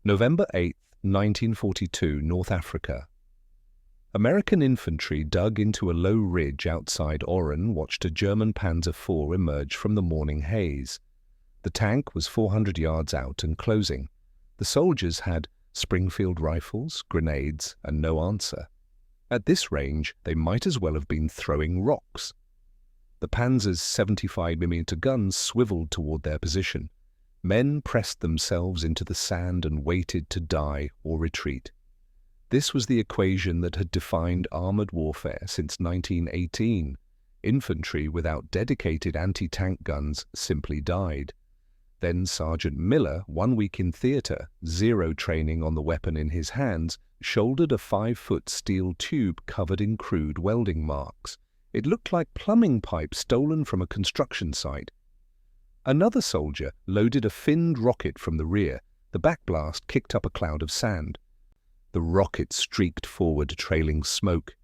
November 8, 1942, North Africa. American infantry dug into a low ridge outside Oran watched a German Panzer IV emerge from the morning haze. The tank was 400 yards out and closing. The soldiers had Springfield rifles, grenades, and no answer. At this range, they might as well have been throwing rocks. The Panzer's 75mm guns swiveled toward their position. Men pressed themselves into the sand and waited to die or retreat. This was the equation that had defined armored warfare since 1918. Infantry without dedicated anti-tank guns simply died. Then Sergeant Miller, 1 week in theatre, zero training on the weapon in his hands, shouldered a 5-foot steel tube covered in crude welding marks. It looked like plumbing pipe stolen from a construction site. Another soldier loaded a finned rocket from the rear. The backblast kicked up a cloud of sand. The rocket streaked forward, trailing smoke.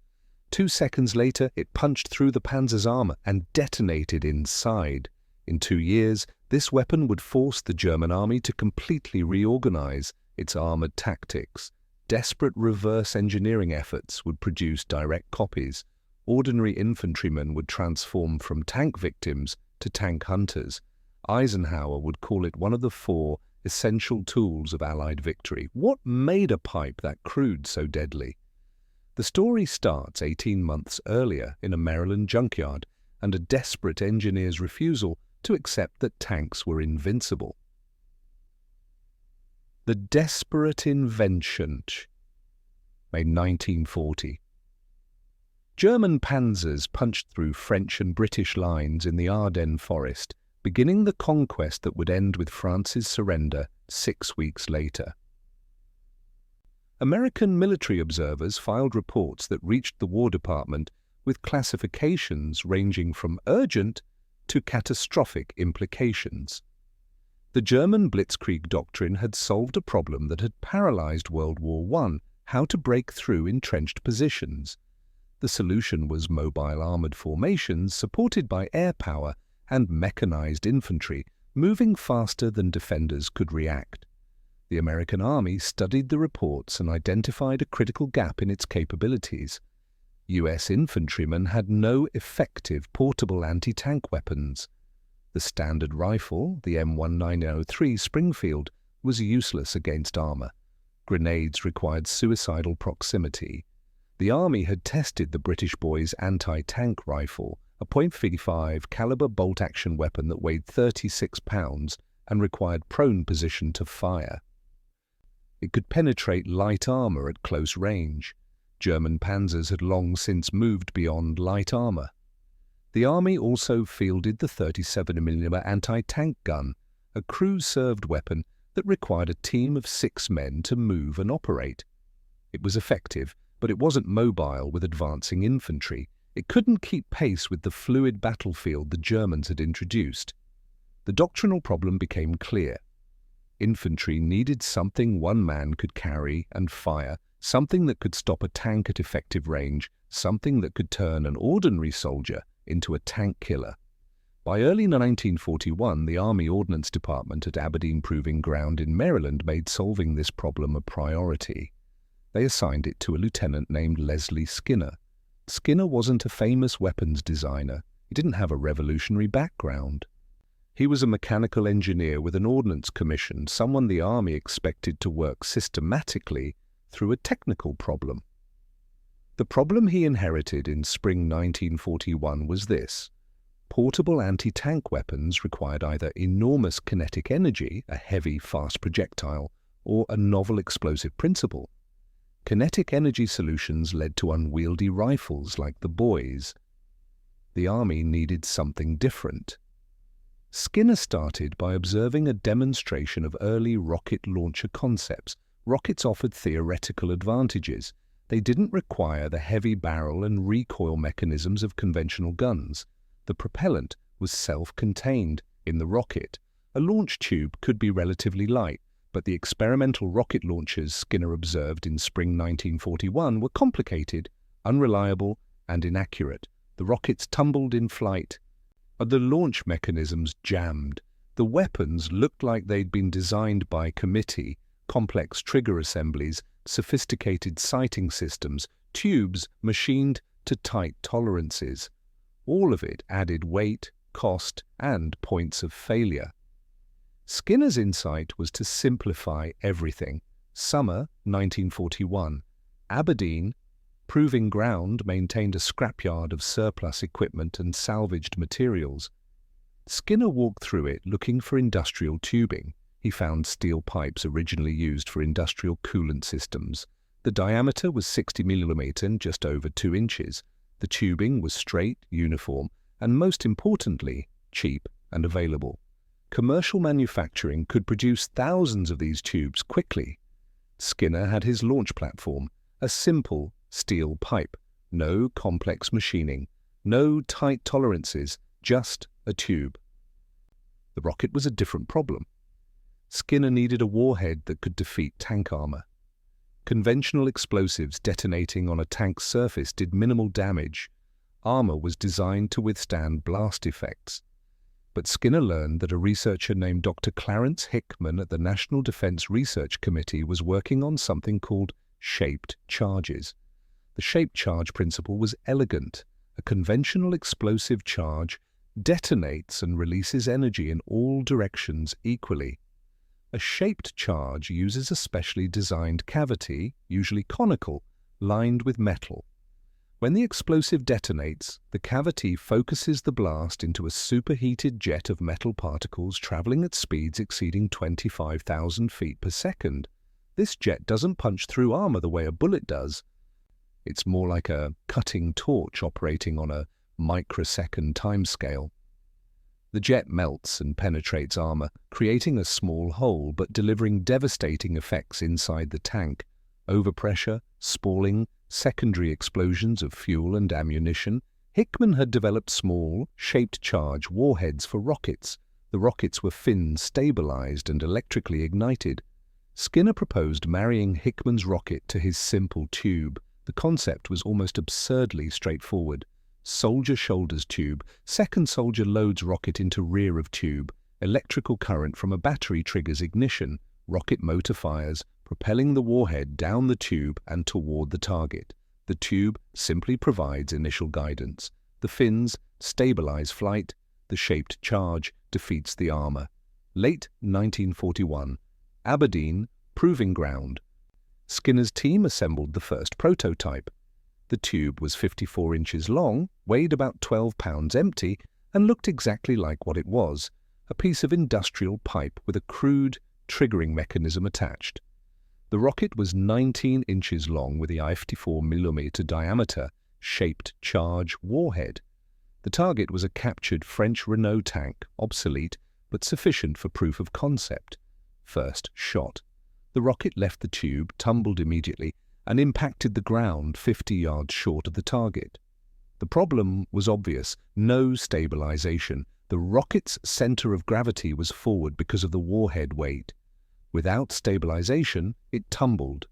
2 seconds later, it punched through the Panzer's armor and detonated inside. In 2 years, this weapon would force the German army to completely reorganize its armored tactics. Desperate reverse engineering efforts would produce direct copies. Ordinary infantrymen would transform from tank victims to tank hunters. Eisenhower would call it one of the 4 essential tools of Allied victory. What made a pipe that crude so deadly? The story starts 18 months earlier in a Maryland junkyard and a desperate engineer's refusal to accept that tanks were invincible. The desperate Inventions, May 1940. German panzers punched through French and British lines in the Ardennes forest, beginning the conquest that would end with France's surrender 6 weeks later. American military observers filed reports that reached the War Department with classifications ranging from urgent to catastrophic implications. The German Blitzkrieg doctrine had solved a problem that had paralyzed World War I: how to break through entrenched positions. The solution was mobile armored formations supported by air power and mechanized infantry, moving faster than defenders could react. The American Army studied the reports and identified a critical gap in its capabilities. U.S. infantrymen had no effective portable anti-tank weapons. The standard rifle, the M1903 Springfield, was useless against armor. Grenades required suicidal proximity. The Army had tested the British boys' anti-tank rifle, a .55 caliber bolt-action weapon that weighed 36 pounds and required prone position to fire. It could penetrate light armor at close range. German panzers had long since moved beyond light armor. The Army also fielded the 37mm anti-tank gun, a crew-served weapon that required a team of 6 men to move and operate. It was effective, but it wasn't mobile with advancing infantry. It couldn't keep pace with the fluid battlefield the Germans had introduced. The doctrinal problem became clear. Infantry needed something one man could carry and fire, something that could stop a tank at effective range, something that could turn an ordinary soldier into a tank killer. By early 1941, the Army Ordnance Department at Aberdeen Proving Ground in Maryland made solving this problem a priority. They assigned it to a lieutenant named Leslie Skinner. Skinner wasn't a famous weapons designer. He didn't have a revolutionary background. He was a mechanical engineer with an ordnance commission, someone the Army expected to work systematically through a technical problem. The problem he inherited in spring 1941 was this: portable anti-tank weapons required either enormous kinetic energy, a heavy, fast projectile, or a novel explosive principle. Kinetic energy solutions led to unwieldy rifles like the boys. The Army needed something different. Skinner started by observing a demonstration of early rocket launcher concepts. Rockets offered theoretical advantages. They didn't require the heavy barrel and recoil mechanisms of conventional guns. The propellant was self-contained in the rocket. A launch tube could be relatively light, but the experimental rocket launchers Skinner observed in spring 1941 were complicated, unreliable, and inaccurate. The rockets tumbled in flight, and the launch mechanisms jammed. The weapons looked like they'd been designed by committee, complex trigger assemblies, sophisticated sighting systems, tubes machined to tight tolerances. All of it added weight, cost, and points of failure. Skinner's insight was to simplify everything. Summer 1941. Aberdeen, Proving Ground maintained a scrapyard of surplus equipment and salvaged materials. Skinner walked through it looking for industrial tubing. He found steel pipes originally used for industrial coolant systems. The diameter was 60 mm and just over 2 inches. The tubing was straight, uniform, and most importantly, cheap and available. Commercial manufacturing could produce thousands of these tubes quickly. Skinner had his launch platform, a simple steel pipe, no complex machining, no tight tolerances, just a tube. The rocket was a different problem. Skinner needed a warhead that could defeat tank armor. Conventional explosives detonating on a tank's surface did minimal damage. Armor was designed to withstand blast effects. But Skinner learned that a researcher named Dr. Clarence Hickman at the National Defense Research Committee was working on something called shaped charges. The shaped charge principle was elegant. A conventional explosive charge detonates and releases energy in all directions equally. A shaped charge uses a specially designed cavity, usually conical, lined with metal. When the explosive detonates, the cavity focuses the blast into a superheated jet of metal particles traveling at speeds exceeding 25,000 feet per second. This jet doesn't punch through armor the way a bullet does. It's more like a cutting torch operating on a microsecond timescale. The jet melts and penetrates armor, creating a small hole but delivering devastating effects inside the tank. Overpressure, spalling, secondary explosions of fuel and ammunition. Hickman had developed small, shaped charge warheads for rockets. The rockets were fin-stabilized and electrically ignited. Skinner proposed marrying Hickman's rocket to his simple tube. The concept was almost absurdly straightforward. Soldier shoulders tube, second soldier loads rocket into rear of tube. Electrical current from a battery triggers ignition. Rocket motor fires, propelling the warhead down the tube and toward the target. The tube simply provides initial guidance. The fins stabilize flight. The shaped charge defeats the armor. Late 1941. Aberdeen, Proving Ground. Skinner's team assembled the first prototype. The tube was 54 inches long, weighed about 12 pounds empty, and looked exactly like what it was, a piece of industrial pipe with a crude triggering mechanism attached. The rocket was 19 inches long with a 54 mm diameter, shaped charge warhead. The target was a captured French Renault tank, obsolete, but sufficient for proof of concept. First shot. The rocket left the tube, tumbled immediately, and impacted the ground 50 yards short of the target. The problem was obvious: no stabilization. The rocket's center of gravity was forward because of the warhead weight. Without stabilization, it tumbled.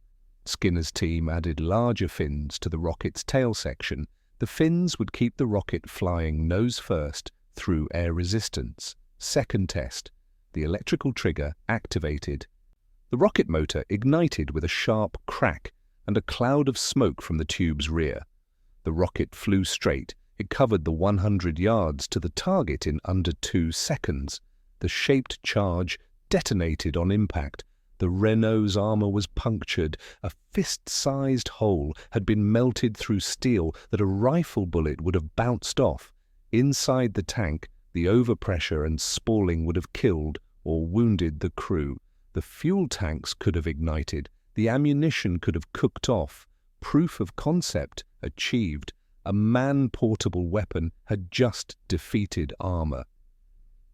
Skinner's team added larger fins to the rocket's tail section. The fins would keep the rocket flying nose first through air resistance. Second test. The electrical trigger activated. The rocket motor ignited with a sharp crack and a cloud of smoke from the tube's rear. The rocket flew straight. It covered the 100 yards to the target in under 2 seconds. The shaped charge detonated on impact. The Renault's armor was punctured. A fist-sized hole had been melted through steel that a rifle bullet would have bounced off. Inside the tank, the overpressure and spalling would have killed or wounded the crew. The fuel tanks could have ignited. The ammunition could have cooked off. Proof of concept achieved. A man-portable weapon had just defeated armor.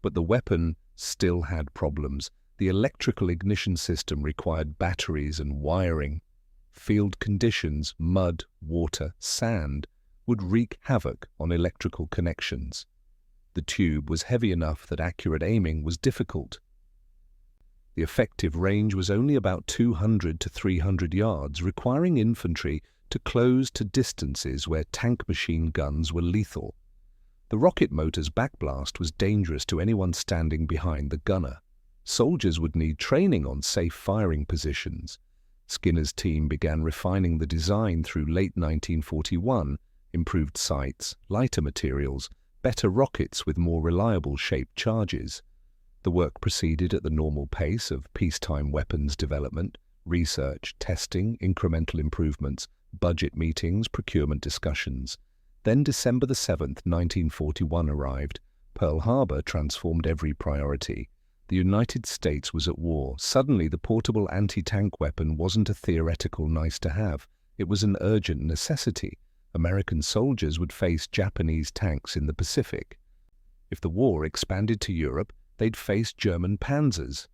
But the weapon still had problems. The electrical ignition system required batteries and wiring. Field conditions, mud, water, sand, would wreak havoc on electrical connections. The tube was heavy enough that accurate aiming was difficult. The effective range was only about 200 to 300 yards, requiring infantry to close to distances where tank machine guns were lethal. The rocket motor's backblast was dangerous to anyone standing behind the gunner. Soldiers would need training on safe firing positions. Skinner's team began refining the design through late 1941, improved sights, lighter materials, better rockets with more reliable shaped charges. The work proceeded at the normal pace of peacetime weapons development, research, testing, incremental improvements, budget meetings, procurement discussions. Then December 7, 1941 arrived. Pearl Harbor transformed every priority. The United States was at war. Suddenly, the portable anti-tank weapon wasn't a theoretical nice-to-have. It was an urgent necessity. American soldiers would face Japanese tanks in the Pacific. If the war expanded to Europe, they'd face German Panzers.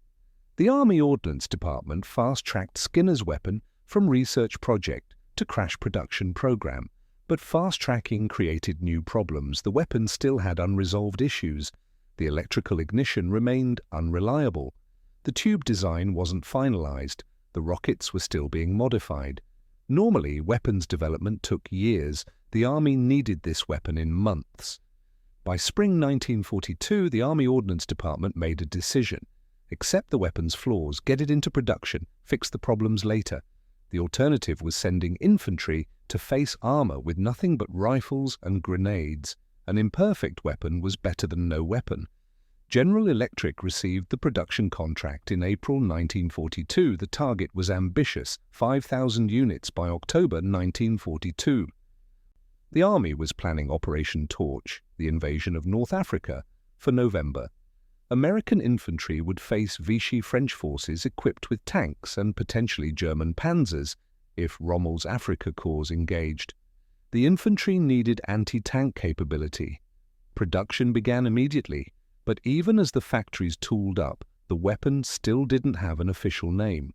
The Army Ordnance Department fast-tracked Skinner's weapon from research project to crash production program. But fast-tracking created new problems. The weapon still had unresolved issues. The electrical ignition remained unreliable. The tube design wasn't finalized. The rockets were still being modified. Normally, weapons development took years. The Army needed this weapon in months. By spring 1942, the Army Ordnance Department made a decision. Accept the weapon's flaws, get it into production, fix the problems later. The alternative was sending infantry to face armor with nothing but rifles and grenades. An imperfect weapon was better than no weapon. General Electric received the production contract in April 1942. The target was ambitious, 5,000 units by October 1942. The Army was planning Operation Torch, the invasion of North Africa, for November. American infantry would face Vichy French forces equipped with tanks and potentially German Panzers if Rommel's Afrika Korps engaged. The infantry needed anti-tank capability. Production began immediately, but even as the factories tooled up, the weapon still didn't have an official name.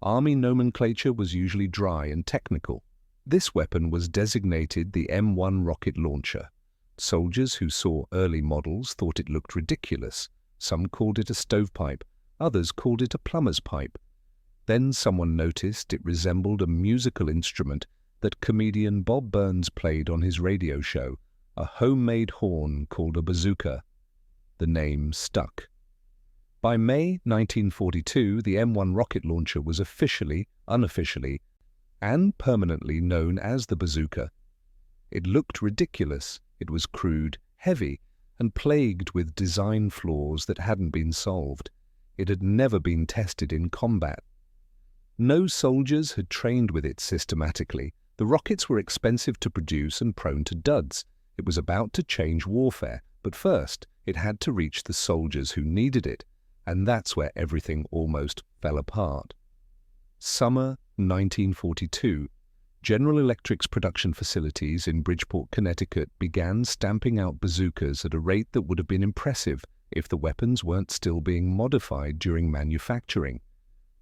Army nomenclature was usually dry and technical. This weapon was designated the M1 rocket launcher. Soldiers who saw early models thought it looked ridiculous. Some called it a stovepipe, others called it a plumber's pipe. Then someone noticed it resembled a musical instrument that comedian Bob Burns played on his radio show, a homemade horn called a bazooka. The name stuck. By May 1942, the M1 rocket launcher was officially, unofficially, and permanently known as the bazooka. It looked ridiculous, it was crude, heavy, and plagued with design flaws that hadn't been solved. It had never been tested in combat. No soldiers had trained with it systematically. The rockets were expensive to produce and prone to duds. It was about to change warfare, but first it had to reach the soldiers who needed it, and that's where everything almost fell apart. Summer 1942. General Electric's production facilities in Bridgeport, Connecticut began stamping out bazookas at a rate that would have been impressive if the weapons weren't still being modified during manufacturing.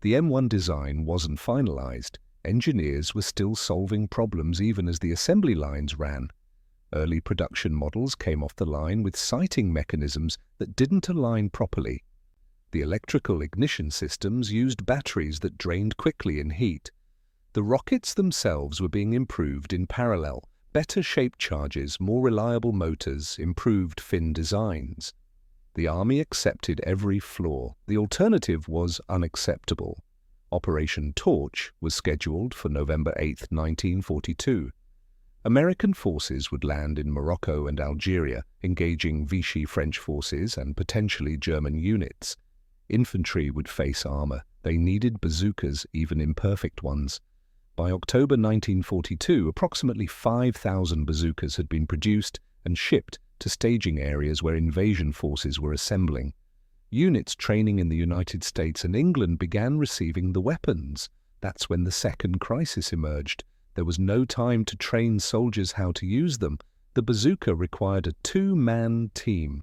The M1 design wasn't finalized. Engineers were still solving problems even as the assembly lines ran. Early production models came off the line with sighting mechanisms that didn't align properly. The electrical ignition systems used batteries that drained quickly in heat. The rockets themselves were being improved in parallel. Better shaped charges, more reliable motors, improved fin designs. The Army accepted every flaw. The alternative was unacceptable. Operation Torch was scheduled for November 8, 1942. American forces would land in Morocco and Algeria, engaging Vichy French forces and potentially German units. Infantry would face armor. They needed bazookas, even imperfect ones. By October 1942, approximately 5,000 bazookas had been produced and shipped to staging areas where invasion forces were assembling. Units training in the United States and England began receiving the weapons. That's when the second crisis emerged. There was no time to train soldiers how to use them. The bazooka required a two-man team.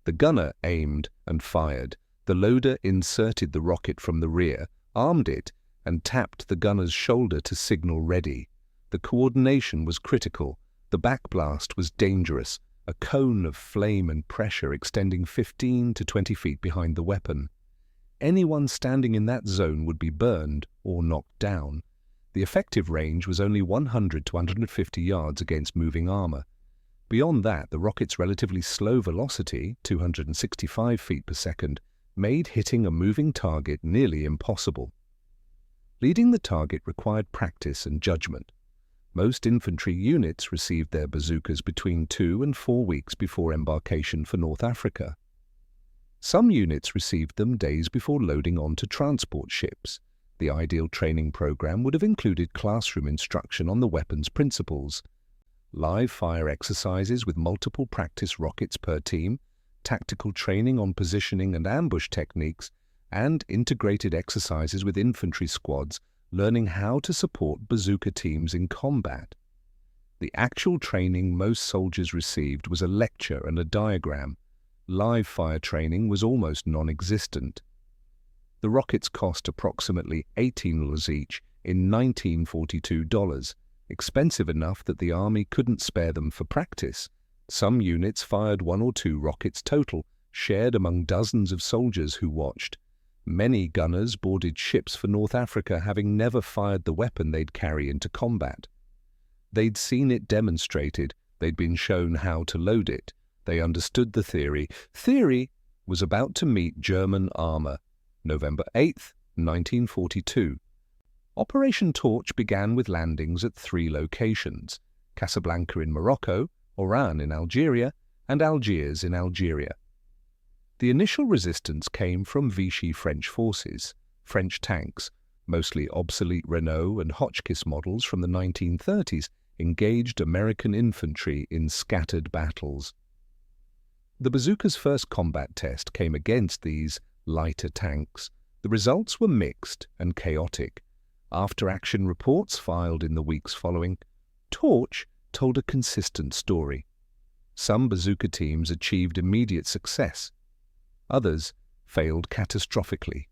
The gunner aimed and fired. The loader inserted the rocket from the rear, armed it, and tapped the gunner's shoulder to signal ready. The coordination was critical. The backblast was dangerous, a cone of flame and pressure extending 15 to 20 feet behind the weapon. Anyone standing in that zone would be burned or knocked down. The effective range was only 100 to 150 yards against moving armor. Beyond that, the rocket's relatively slow velocity, 265 feet per second, made hitting a moving target nearly impossible. Leading the target required practice and judgment. Most infantry units received their bazookas between 2 and 4 weeks before embarkation for North Africa. Some units received them days before loading onto transport ships. The ideal training program would have included classroom instruction on the weapon's principles, live fire exercises with multiple practice rockets per team, tactical training on positioning and ambush techniques, and integrated exercises with infantry squads, learning how to support bazooka teams in combat. The actual training most soldiers received was a lecture and a diagram. Live fire training was almost non-existent. The rockets cost approximately $18 each in 1942 dollars, expensive enough that the army couldn't spare them for practice. Some units fired 1 or 2 rockets total, shared among dozens of soldiers who watched. Many gunners boarded ships for North Africa having never fired the weapon they'd carry into combat. They'd seen it demonstrated, they'd been shown how to load it, they understood the theory. Theory was about to meet German armor. November 8, 1942. Operation Torch began with landings at 3 locations: Casablanca in Morocco, Oran in Algeria, and Algiers in Algeria. The initial resistance came from Vichy French forces. French tanks, mostly obsolete Renault and Hotchkiss models from the 1930s, engaged American infantry in scattered battles. The bazooka's first combat test came against these lighter tanks. The results were mixed and chaotic. After-action reports filed in the weeks following, Torch told a consistent story. Some bazooka teams achieved immediate success. Others failed catastrophically.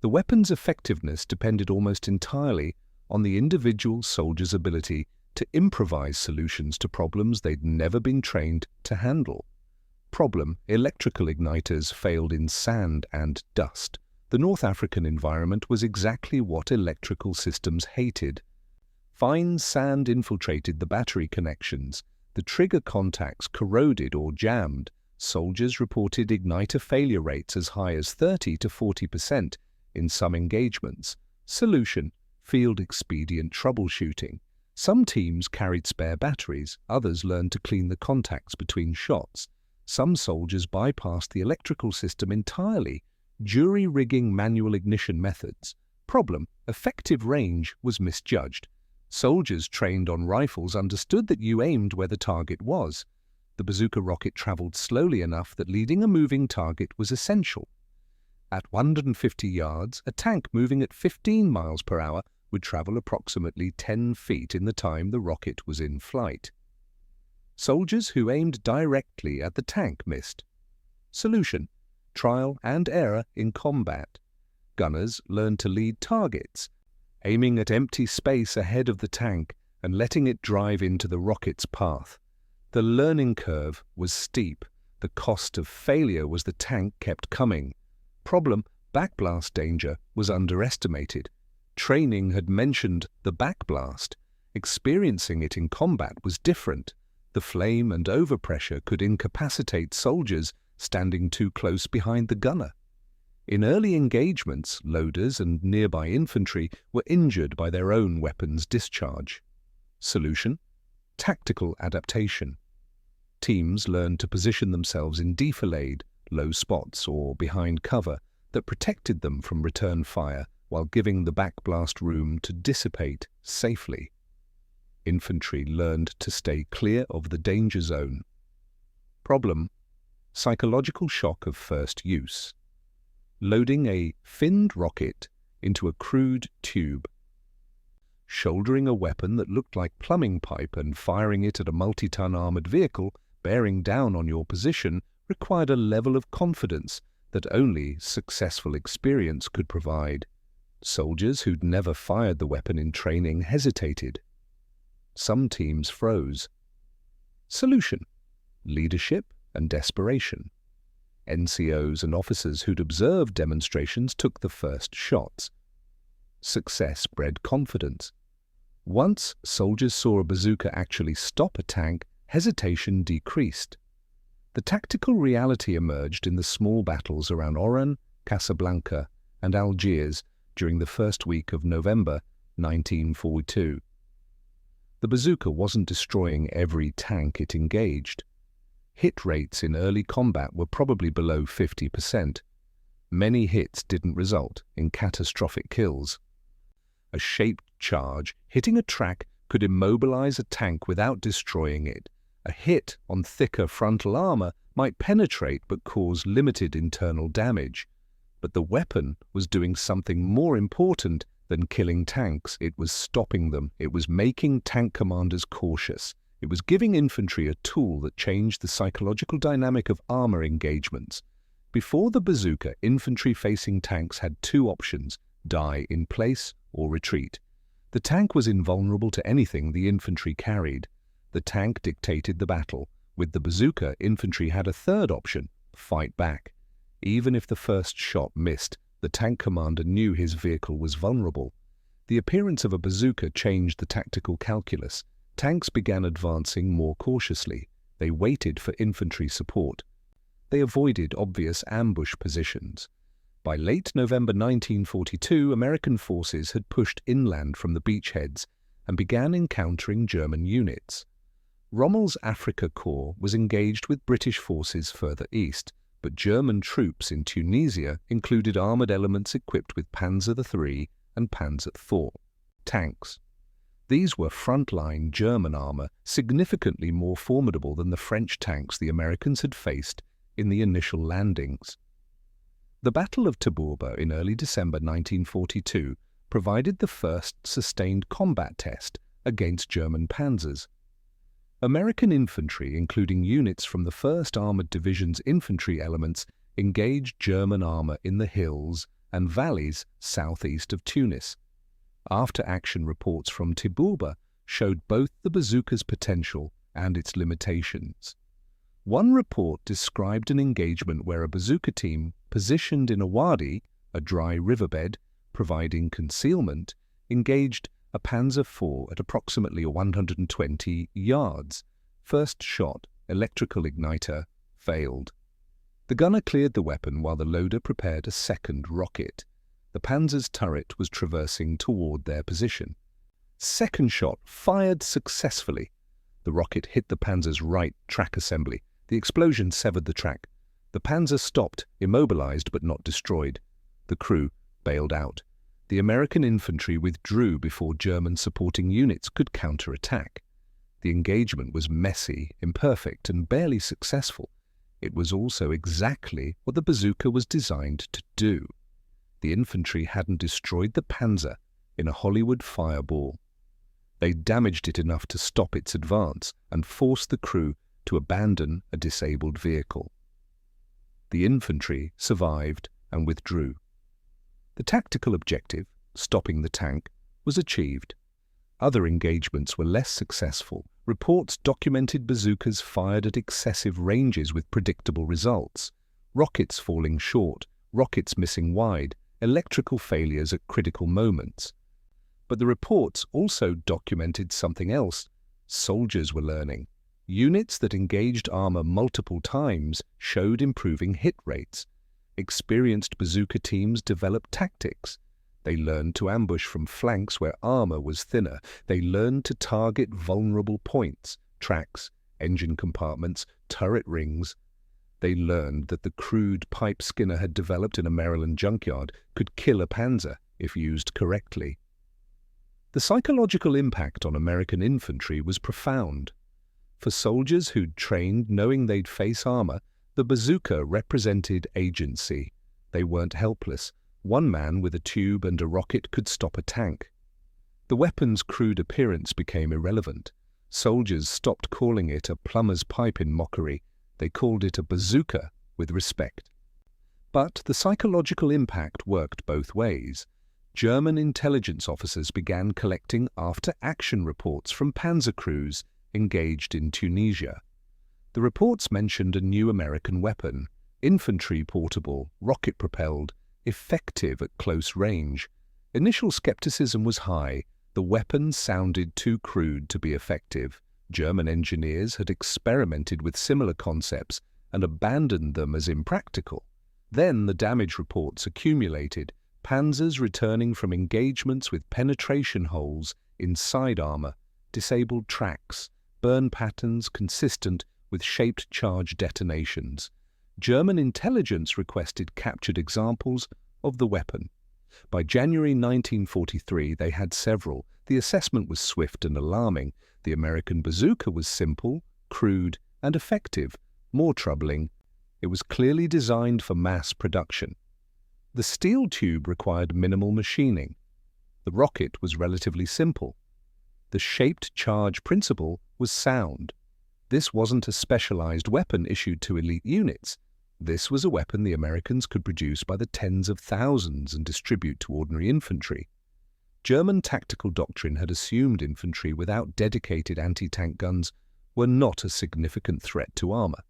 The weapon's effectiveness depended almost entirely on the individual soldier's ability to improvise solutions to problems they'd never been trained to handle. Problem: electrical igniters failed in sand and dust. The North African environment was exactly what electrical systems hated. Fine sand infiltrated the battery connections. The trigger contacts corroded or jammed. Soldiers reported igniter failure rates as high as 30 to 40% in some engagements. Solution: field expedient troubleshooting. Some teams carried spare batteries, others learned to clean the contacts between shots. Some soldiers bypassed the electrical system entirely, jury-rigging manual ignition methods. Problem: effective range was misjudged. Soldiers trained on rifles understood that you aimed where the target was. The bazooka rocket traveled slowly enough that leading a moving target was essential. At 150 yards, a tank moving at 15 miles per hour would travel approximately 10 feet in the time the rocket was in flight. Soldiers who aimed directly at the tank missed. Solution: trial and error in combat. Gunners learned to lead targets, aiming at empty space ahead of the tank and letting it drive into the rocket's path. The learning curve was steep. The cost of failure was the tank kept coming. Problem: backblast danger was underestimated. Training had mentioned the backblast. Experiencing it in combat was different. The flame and overpressure could incapacitate soldiers standing too close behind the gunner. In early engagements, loaders and nearby infantry were injured by their own weapons' discharge. Solution: tactical adaptation. Teams learned to position themselves in defilade, low spots or behind cover that protected them from return fire while giving the backblast room to dissipate safely. Infantry learned to stay clear of the danger zone. Problem: psychological shock of first use. Loading a finned rocket into a crude tube. Shouldering a weapon that looked like plumbing pipe and firing it at a multi-ton armored vehicle bearing down on your position required a level of confidence that only successful experience could provide. Soldiers who'd never fired the weapon in training hesitated. Some teams froze. Solution: leadership and desperation. NCOs and officers who'd observed demonstrations took the first shots. Success bred confidence. Once soldiers saw a bazooka actually stop a tank, hesitation decreased. The tactical reality emerged in the small battles around Oran, Casablanca, and Algiers during the first week of November 1942. The bazooka wasn't destroying every tank it engaged. Hit rates in early combat were probably below 50%. Many hits didn't result in catastrophic kills. A shaped charge hitting a track could immobilize a tank without destroying it. A hit on thicker frontal armor might penetrate but cause limited internal damage. But the weapon was doing something more important than killing tanks. It was stopping them. It was making tank commanders cautious. It was giving infantry a tool that changed the psychological dynamic of armor engagements. Before the bazooka, infantry-facing tanks had two options: die in place or retreat. The tank was invulnerable to anything the infantry carried. The tank dictated the battle. With the bazooka, infantry had a third option: fight back. Even if the first shot missed, the tank commander knew his vehicle was vulnerable. The appearance of a bazooka changed the tactical calculus. Tanks began advancing more cautiously. They waited for infantry support. They avoided obvious ambush positions. By late November 1942, American forces had pushed inland from the beachheads and began encountering German units. Rommel's Afrika Korps was engaged with British forces further east, but German troops in Tunisia included armored elements equipped with Panzer III and Panzer IV tanks. These were frontline German armor, significantly more formidable than the French tanks the Americans had faced in the initial landings. The Battle of Tabourba in early December 1942 provided the first sustained combat test against German panzers. American infantry, including units from the 1st Armored Division's infantry elements, engaged German armor in the hills and valleys southeast of Tunis. After-action reports from Tabourba showed both the bazooka's potential and its limitations. One report described an engagement where a bazooka team, positioned in a wadi, a dry riverbed, providing concealment, engaged a Panzer IV at approximately 120 yards. First shot, electrical igniter, failed. The gunner cleared the weapon while the loader prepared a second rocket. The Panzer's turret was traversing toward their position. Second shot fired successfully. The rocket hit the Panzer's right track assembly. The explosion severed the track. The Panzer stopped, immobilized but not destroyed. The crew bailed out. The American infantry withdrew before German supporting units could counterattack. The engagement was messy, imperfect, and barely successful. It was also exactly what the bazooka was designed to do. The infantry hadn't destroyed the Panzer in a Hollywood fireball. They damaged it enough to stop its advance and force the crew to abandon a disabled vehicle. The infantry survived and withdrew. The tactical objective, stopping the tank, was achieved. Other engagements were less successful. Reports documented bazookas fired at excessive ranges with predictable results. Rockets falling short, rockets missing wide, electrical failures at critical moments. But the reports also documented something else. Soldiers were learning. Units that engaged armor multiple times showed improving hit rates. Experienced bazooka teams developed tactics. They learned to ambush from flanks where armor was thinner. They learned to target vulnerable points, tracks, engine compartments, turret rings. They learned that the crude pipe Skinner had developed in a Maryland junkyard could kill a Panzer if used correctly. The psychological impact on American infantry was profound. For soldiers who'd trained knowing they'd face armor, the bazooka represented agency. They weren't helpless. One man with a tube and a rocket could stop a tank. The weapon's crude appearance became irrelevant. Soldiers stopped calling it a plumber's pipe in mockery. They called it a bazooka with respect. But the psychological impact worked both ways. German intelligence officers began collecting after-action reports from panzer crews engaged in Tunisia. The reports mentioned a new American weapon, infantry portable, rocket-propelled, effective at close range. Initial skepticism was high. The weapon sounded too crude to be effective. German engineers had experimented with similar concepts and abandoned them as impractical. Then the damage reports accumulated, panzers returning from engagements with penetration holes in side armor, disabled tracks, burn patterns consistent with shaped charge detonations. German intelligence requested captured examples of the weapon. By January 1943, they had several. The assessment was swift and alarming. The American bazooka was simple, crude, and effective. More troubling, it was clearly designed for mass production. The steel tube required minimal machining. The rocket was relatively simple. The shaped charge principle was sound. This wasn't a specialized weapon issued to elite units. This was a weapon the Americans could produce by the tens of thousands and distribute to ordinary infantry. German tactical doctrine had assumed infantry without dedicated anti-tank guns were not a significant threat to armor.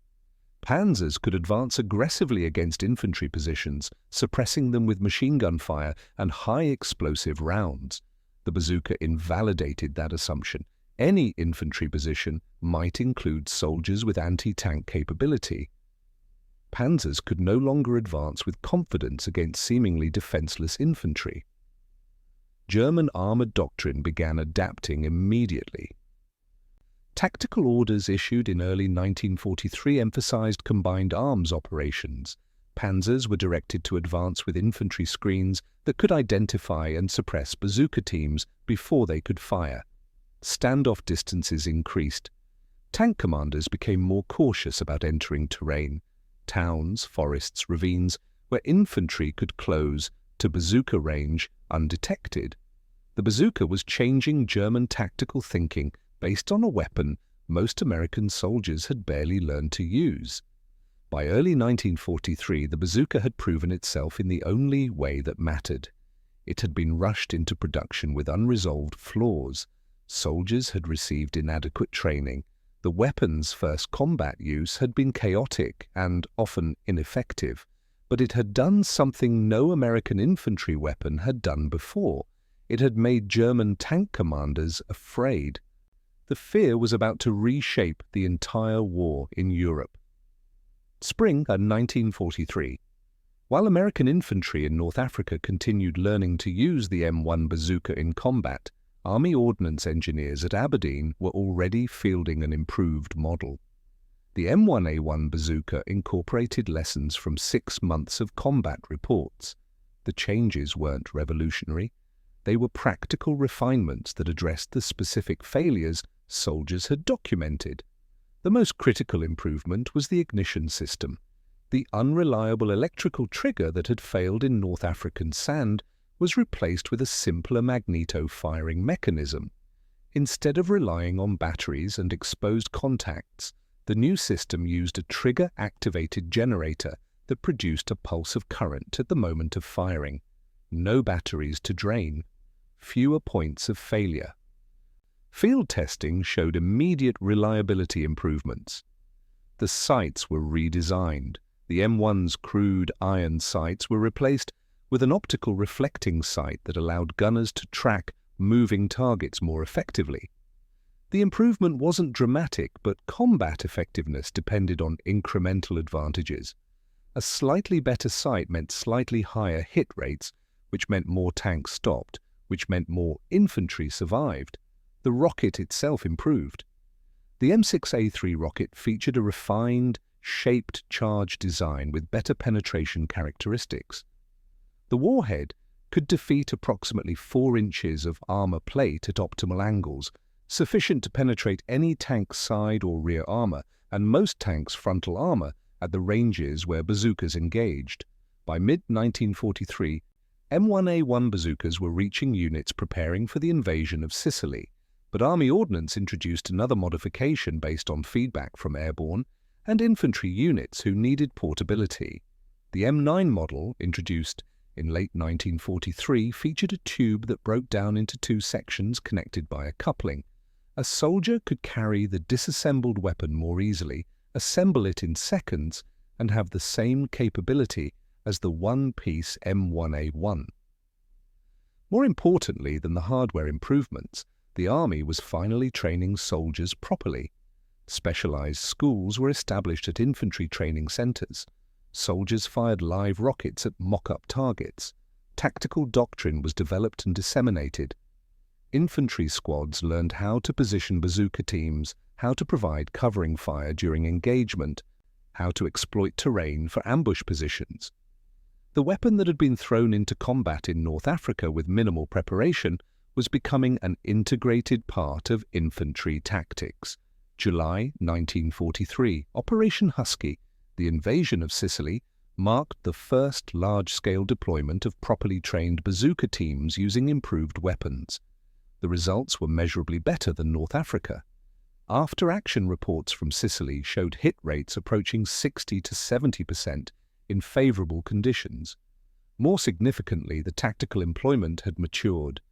Panzers could advance aggressively against infantry positions, suppressing them with machine gun fire and high explosive rounds. The bazooka invalidated that assumption. Any infantry position might include soldiers with anti-tank capability. Panzers could no longer advance with confidence against seemingly defenseless infantry. German armored doctrine began adapting immediately. Tactical orders issued in early 1943 emphasized combined arms operations. Panzers were directed to advance with infantry screens that could identify and suppress bazooka teams before they could fire. Standoff distances increased. Tank commanders became more cautious about entering terrain. Towns, forests, ravines, where infantry could close to bazooka range undetected. The bazooka was changing German tactical thinking based on a weapon most American soldiers had barely learned to use. By early 1943, the bazooka had proven itself in the only way that mattered. It had been rushed into production with unresolved flaws. Soldiers had received inadequate training. The weapon's first combat use had been chaotic and often ineffective, but it had done something no American infantry weapon had done before. It had made German tank commanders afraid. The fear was about to reshape the entire war in Europe. Spring 1943. While American infantry in North Africa continued learning to use the M1 bazooka in combat, Army Ordnance engineers at Aberdeen were already fielding an improved model. The M1A1 bazooka incorporated lessons from 6 months of combat reports. The changes weren't revolutionary. They were practical refinements that addressed the specific failures soldiers had documented. The most critical improvement was the ignition system. The unreliable electrical trigger that had failed in North African sand was replaced with a simpler magneto-firing mechanism. Instead of relying on batteries and exposed contacts, the new system used a trigger-activated generator that produced a pulse of current at the moment of firing. No batteries to drain. Fewer points of failure. Field testing showed immediate reliability improvements. The sights were redesigned. The M1's crude iron sights were replaced with an optical reflecting sight that allowed gunners to track moving targets more effectively. The improvement wasn't dramatic, but combat effectiveness depended on incremental advantages. A slightly better sight meant slightly higher hit rates, which meant more tanks stopped, which meant more infantry survived. The rocket itself improved. The M6A3 rocket featured a refined, shaped charge design with better penetration characteristics. The warhead could defeat approximately 4 inches of armor plate at optimal angles, sufficient to penetrate any tank's side or rear armor and most tanks' frontal armor at the ranges where bazookas engaged. By mid-1943, M1A1 bazookas were reaching units preparing for the invasion of Sicily, but Army Ordnance introduced another modification based on feedback from airborne and infantry units who needed portability. The M9 model, introduced in late 1943, featured a tube that broke down into 2 sections connected by a coupling. A soldier could carry the disassembled weapon more easily, assemble it in seconds, and have the same capability as the one-piece M1A1. More importantly than the hardware improvements, the Army was finally training soldiers properly. Specialized schools were established at infantry training centers. Soldiers fired live rockets at mock-up targets. Tactical doctrine was developed and disseminated. Infantry squads learned how to position bazooka teams, how to provide covering fire during engagement, how to exploit terrain for ambush positions. The weapon that had been thrown into combat in North Africa with minimal preparation was becoming an integrated part of infantry tactics. July 1943, Operation Husky, the invasion of Sicily, marked the first large-scale deployment of properly trained bazooka teams using improved weapons. The results were measurably better than North Africa. After-action reports from Sicily showed hit rates approaching 60 to 70% in favorable conditions. More significantly, the tactical employment had matured.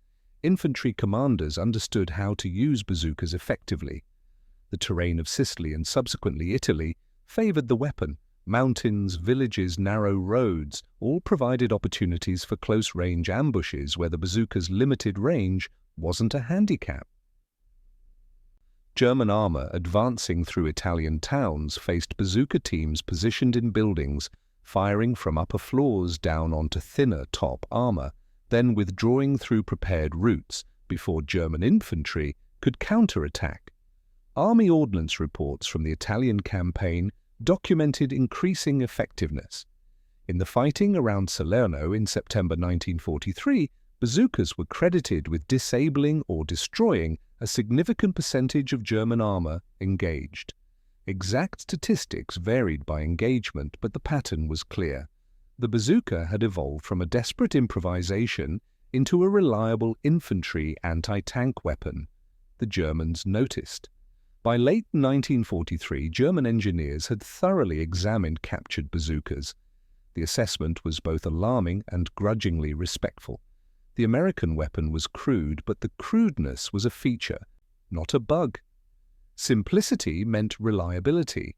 Infantry commanders understood how to use bazookas effectively. The terrain of Sicily and subsequently Italy favored the weapon. Mountains, villages, narrow roads all provided opportunities for close-range ambushes where the bazooka's limited range wasn't a handicap. German armor advancing through Italian towns faced bazooka teams positioned in buildings, firing from upper floors down onto thinner top armor, then withdrawing through prepared routes before German infantry could counterattack. Army ordnance reports from the Italian campaign documented increasing effectiveness. In the fighting around Salerno in September 1943, bazookas were credited with disabling or destroying a significant percentage of German armor engaged. Exact statistics varied by engagement, but the pattern was clear. The bazooka had evolved from a desperate improvisation into a reliable infantry anti-tank weapon. The Germans noticed. By late 1943, German engineers had thoroughly examined captured bazookas. The assessment was both alarming and grudgingly respectful. The American weapon was crude, but the crudeness was a feature, not a bug. Simplicity meant reliability.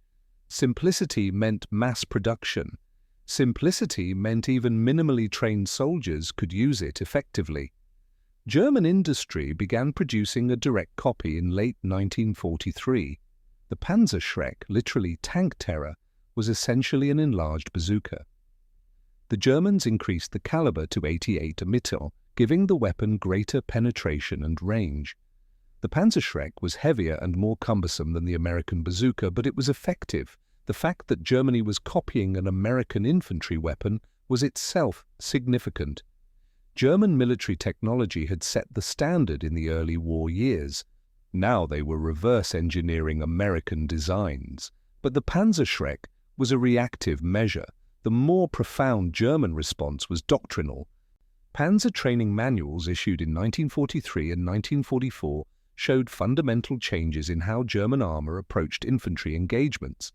Simplicity meant mass production. Simplicity meant even minimally trained soldiers could use it effectively. German industry began producing a direct copy in late 1943. The Panzer, literally tank terror, was essentially an enlarged bazooka. The Germans increased the caliber to 88 mm, giving the weapon greater penetration and range. The Panzer was heavier and more cumbersome than the American bazooka, but it was effective. The fact that Germany was copying an American infantry weapon was itself significant. German military technology had set the standard in the early war years. Now they were reverse engineering American designs. But the Panzer was a reactive measure. The more profound German response was doctrinal. Panzer training manuals issued in 1943 and 1944 showed fundamental changes in how German armor approached infantry engagements.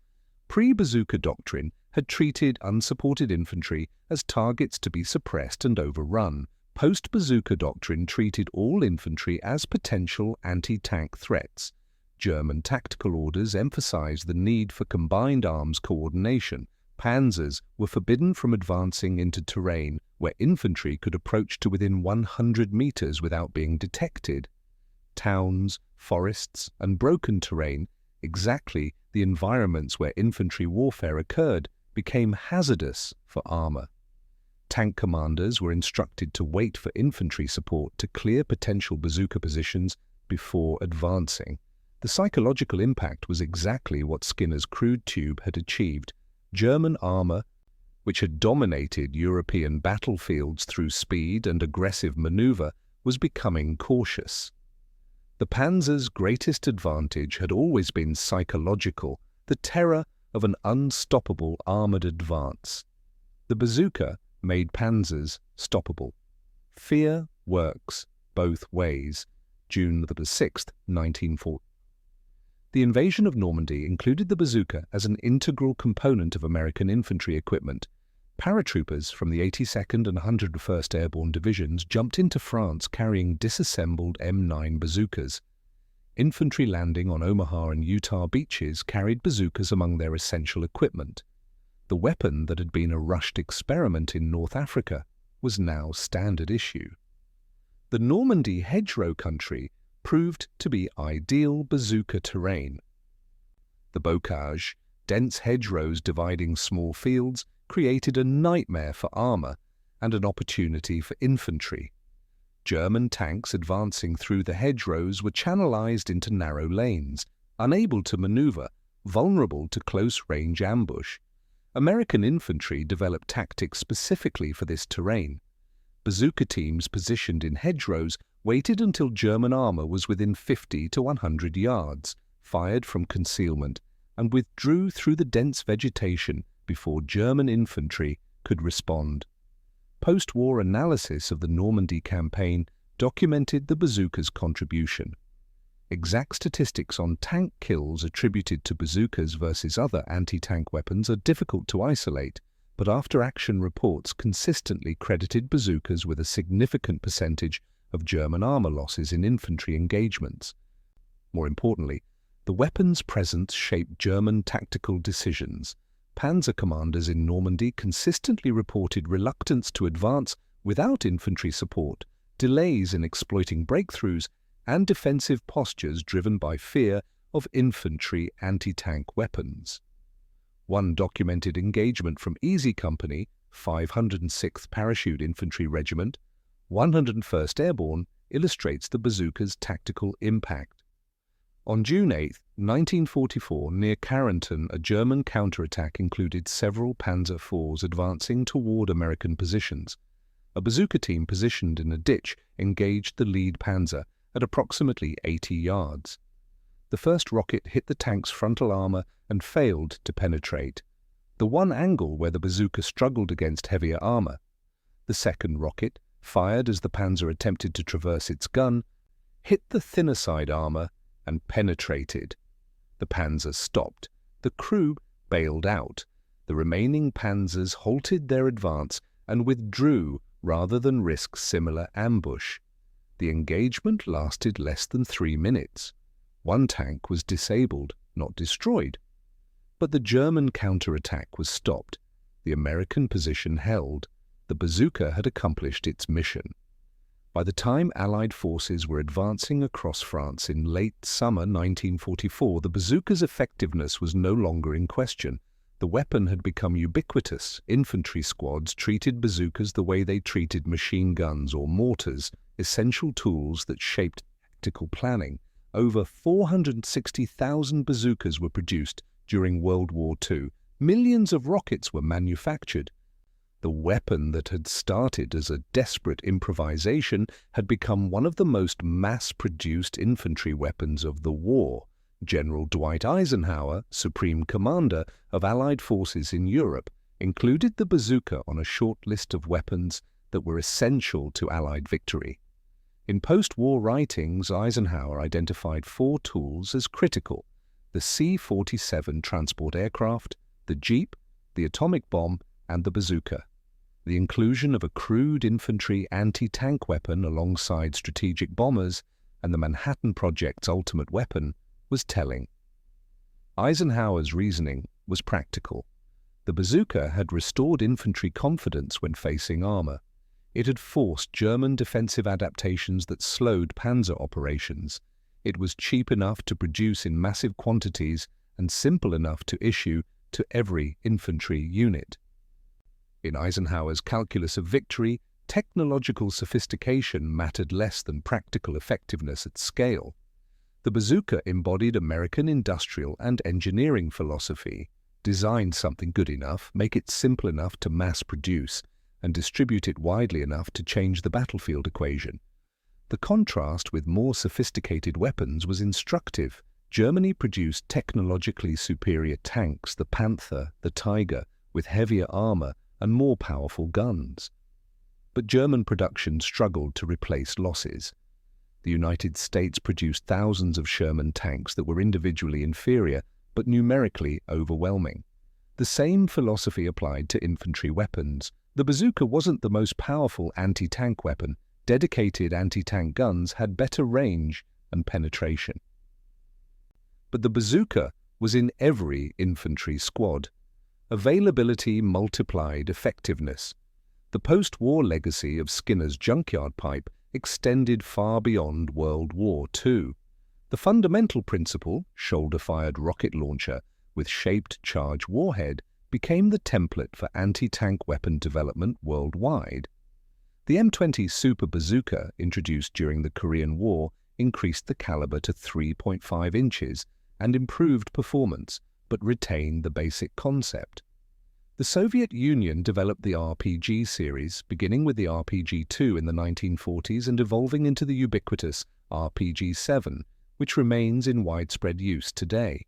Pre-bazooka doctrine had treated unsupported infantry as targets to be suppressed and overrun. Post-bazooka doctrine treated all infantry as potential anti-tank threats. German tactical orders emphasized the need for combined arms coordination. Panzers were forbidden from advancing into terrain where infantry could approach to within 100 meters without being detected. Towns, forests, and broken terrain, exactly the environments where infantry warfare occurred, became hazardous for armor. Tank commanders were instructed to wait for infantry support to clear potential bazooka positions before advancing. The psychological impact was exactly what Skinner's crude tube had achieved. German armor, which had dominated European battlefields through speed and aggressive maneuver, was becoming cautious. The Panzer's greatest advantage had always been psychological, the terror of an unstoppable armored advance. The bazooka made Panzers stoppable. Fear works both ways. June 6, 1940. The invasion of Normandy included the bazooka as an integral component of American infantry equipment. Paratroopers from the 82nd and 101st Airborne Divisions jumped into France carrying disassembled M9 bazookas. Infantry landing on Omaha and Utah beaches carried bazookas among their essential equipment. The weapon that had been a rushed experiment in North Africa was now standard issue. The Normandy hedgerow country proved to be ideal bazooka terrain. The bocage, dense hedgerows dividing small fields, created a nightmare for armor and an opportunity for infantry. German tanks advancing through the hedgerows were channelized into narrow lanes, unable to maneuver, vulnerable to close-range ambush. American infantry developed tactics specifically for this terrain. Bazooka teams positioned in hedgerows waited until German armor was within 50 to 100 yards, fired from concealment, and withdrew through the dense vegetation before German infantry could respond. Post-war analysis of the Normandy campaign documented the bazooka's contribution. Exact statistics on tank kills attributed to bazookas versus other anti-tank weapons are difficult to isolate, but after-action reports consistently credited bazookas with a significant percentage of German armor losses in infantry engagements. More importantly, the weapon's presence shaped German tactical decisions. Panzer commanders in Normandy consistently reported reluctance to advance without infantry support, delays in exploiting breakthroughs, and defensive postures driven by fear of infantry anti-tank weapons. One documented engagement from Easy Company, 506th Parachute Infantry Regiment, 101st Airborne, illustrates the bazooka's tactical impact. On June 8, 1944, near Carrington, a German counterattack included several Panzer IVs advancing toward American positions. A bazooka team positioned in a ditch engaged the lead panzer at approximately 80 yards. The first rocket hit the tank's frontal armor and failed to penetrate, the one angle where the bazooka struggled against heavier armor. The second rocket, fired as the panzer attempted to traverse its gun, hit the thinner side armor and penetrated. The panzer stopped. The crew bailed out. The remaining panzers halted their advance and withdrew rather than risk similar ambush. The engagement lasted less than 3 minutes. One tank was disabled, not destroyed. But the German counterattack was stopped. The American position held. The bazooka had accomplished its mission. By the time Allied forces were advancing across France in late summer 1944, the bazooka's effectiveness was no longer in question. The weapon had become ubiquitous. Infantry squads treated bazookas the way they treated machine guns or mortars, essential tools that shaped tactical planning. Over 460,000 bazookas were produced during World War II. Millions of rockets were manufactured. The weapon that had started as a desperate improvisation had become one of the most mass-produced infantry weapons of the war. General Dwight Eisenhower, Supreme Commander of Allied forces in Europe, included the bazooka on a short list of weapons that were essential to Allied victory. In post-war writings, Eisenhower identified 4 tools as critical: the C-47 transport aircraft, the Jeep, the atomic bomb, and the bazooka. The inclusion of a crude infantry anti-tank weapon alongside strategic bombers and the Manhattan Project's ultimate weapon was telling. Eisenhower's reasoning was practical. The bazooka had restored infantry confidence when facing armor. It had forced German defensive adaptations that slowed panzer operations. It was cheap enough to produce in massive quantities and simple enough to issue to every infantry unit. In Eisenhower's calculus of victory, technological sophistication mattered less than practical effectiveness at scale. The bazooka embodied American industrial and engineering philosophy: design something good enough, make it simple enough to mass produce, and distribute it widely enough to change the battlefield equation. The contrast with more sophisticated weapons was instructive. Germany produced technologically superior tanks, the Panther, the Tiger, with heavier armor and more powerful guns. But German production struggled to replace losses. The United States produced thousands of Sherman tanks that were individually inferior but numerically overwhelming. The same philosophy applied to infantry weapons. The bazooka wasn't the most powerful anti-tank weapon. Dedicated anti-tank guns had better range and penetration. But the bazooka was in every infantry squad. Availability multiplied effectiveness. The post-war legacy of Skinner's junkyard pipe extended far beyond World War II. The The fundamental principle, shoulder-fired rocket launcher with shaped charge warhead, became the template for anti-tank weapon development worldwide. The M20 Super Bazooka, introduced during the Korean War, increased the caliber to 3.5 inches and improved performance, but retained the basic concept. The Soviet Union developed the RPG series, beginning with the RPG-2 in the 1940s and evolving into the ubiquitous RPG-7, which remains in widespread use today.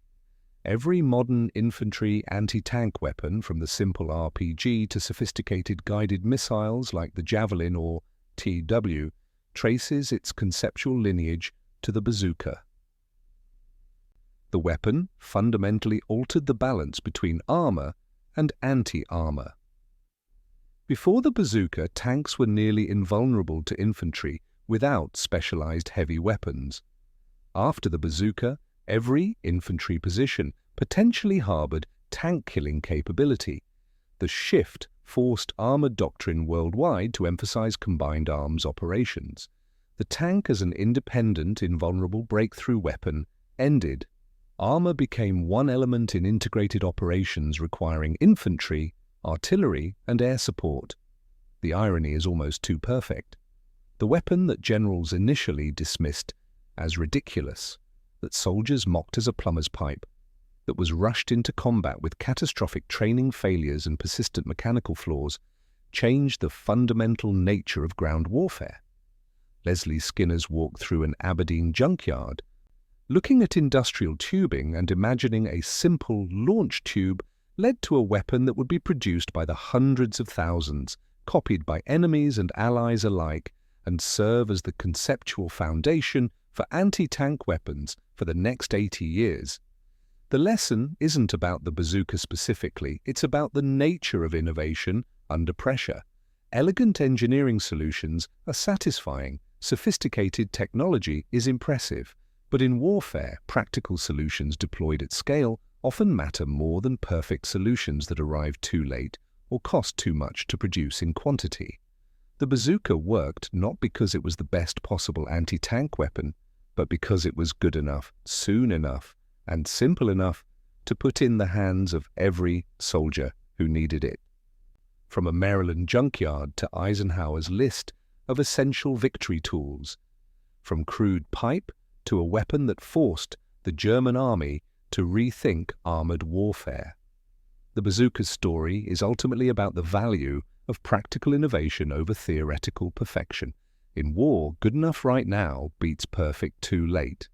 Every modern infantry anti-tank weapon, from the simple RPG to sophisticated guided missiles like the Javelin or TW, traces its conceptual lineage to the bazooka. The weapon fundamentally altered the balance between armor and anti-armor. Before the bazooka, tanks were nearly invulnerable to infantry without specialized heavy weapons. After the bazooka, every infantry position potentially harbored tank-killing capability. The shift forced armored doctrine worldwide to emphasize combined arms operations. The tank as an independent, invulnerable breakthrough weapon ended. Armor became one element in integrated operations requiring infantry, artillery, and air support. The irony is almost too perfect. The weapon that generals initially dismissed as ridiculous, that soldiers mocked as a plumber's pipe, that was rushed into combat with catastrophic training failures and persistent mechanical flaws, changed the fundamental nature of ground warfare. Leslie Skinner's walk through an Aberdeen junkyard, looking at industrial tubing and imagining a simple launch tube, led to a weapon that would be produced by the hundreds of thousands, copied by enemies and allies alike, and serve as the conceptual foundation for anti-tank weapons for the next 80 years. The lesson isn't about the bazooka specifically, it's about the nature of innovation under pressure. Elegant engineering solutions are satisfying, sophisticated technology is impressive, but in warfare, practical solutions deployed at scale often matter more than perfect solutions that arrive too late or cost too much to produce in quantity. The bazooka worked not because it was the best possible anti-tank weapon, but because it was good enough, soon enough, and simple enough to put in the hands of every soldier who needed it. From a Maryland junkyard to Eisenhower's list of essential victory tools, from crude pipe to a weapon that forced the German army to rethink armored warfare. The bazooka's story is ultimately about the value of practical innovation over theoretical perfection. In war, good enough right now beats perfect too late.